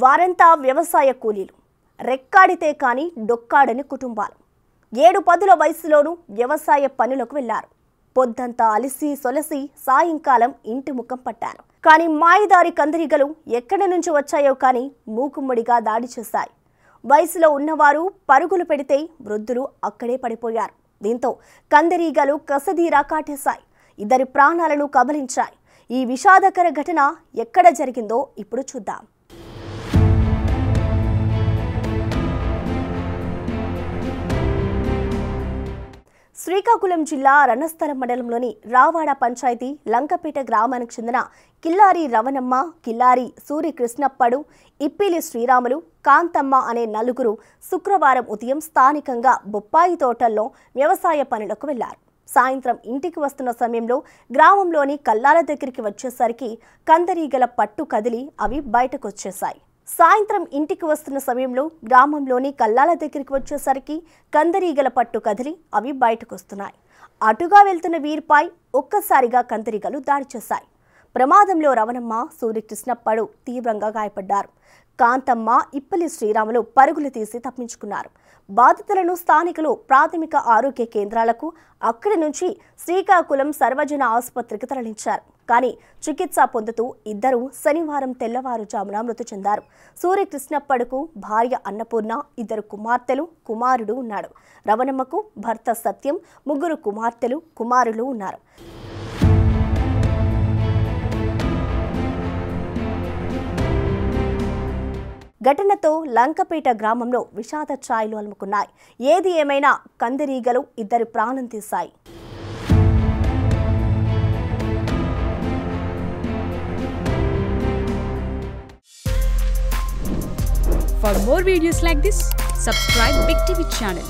వారంతా వ్యవసాయ కూలీలు. రెక్కాడితే కాని డొక్కాడని కుటుంబాలు. 7-10 వయసులోనూ వ్యవసాయ పనులకు వెళ్లారు. పొద్దంతా అలిసి సొలసి సాయంకాలం ఇంటి ముఖం పట్టారు. కానీ మాయదారి కందిరీగలు ఎక్కడి నుంచి వచ్చాయో కానీ మూకుమ్మడిగా దాడి చేశాయి. వయసులో ఉన్నవారు పరుగులు పెడితే వృద్ధులు అక్కడే పడిపోయారు. దీంతో కందిరీగలు కసదీరా కాటేశాయి. 2 ప్రాణాలను కబలించాయి. ఈ విషాదకర ఘటన ఎక్కడ జరిగిందో ఇప్పుడు చూద్దాం. శ్రీకాకుళం జిల్లా రణస్థలం మండలంలోని రావాడ పంచాయతీ లంకపేట గ్రామానికి చెందిన కిల్లారి రవణమ్మ, కిల్లారి సూర్యకృష్ణప్పడు, ఇప్పిలి శ్రీరాములు, కాంతమ్మ అనే నలుగురు శుక్రవారం ఉదయం స్థానికంగా బొప్పాయి తోటల్లో వ్యవసాయ పనులకు వెళ్లారు. సాయంత్రం ఇంటికి వస్తున్న సమయంలో గ్రామంలోని కల్లాల దగ్గరికి వచ్చేసరికి కందిరీగల పట్టు కదిలి అవి బయటకొచ్చేశాయి. సాయంత్రం ఇంటికి వస్తున్న సమయంలో గ్రామంలోని కల్లాల దగ్గరికి వచ్చేసరికి కందిరీగల పట్టు కదిలి అవి బయటకొస్తున్నాయి. అటుగా వెళ్తున్న వీరిపై ఒక్కసారిగా కందిరీగలు దాడి చేశాయి. ప్రమాదంలో రవణమ్మ, సూర్యకృష్ణప్పడు తీవ్రంగా గాయపడ్డారు. కాంతమ్మ, ఇప్పలి శ్రీరాములు పరుగులు తీసి తప్పించుకున్నారు. బాధితులను స్థానికులు ప్రాథమిక ఆరోగ్య కేంద్రాలకు, అక్కడి నుంచి శ్రీకాకుళం సర్వజన ఆసుపత్రికి తరలించారు. కానీ చికిత్స పొందుతూ 2 శనివారం తెల్లవారుజామున మృతి చెందారు. సూర్యకృష్ణప్పడుకు భార్య అన్నపూర్ణ, 2 కుమార్తెలు, కుమారుడు ఉన్నాడు. రవణమ్మకు భర్త సత్యం, 3 కుమార్తెలు, కుమారులు ఉన్నారు. ఘటనతో లంకపేట గ్రామంలో విషాద ఛాయలు అలుముకున్నాయి. ఏది ఏమైనా కందిరీగలు 2 ప్రాణం తీశాయి. For more videos like this, subscribe Big TV channel.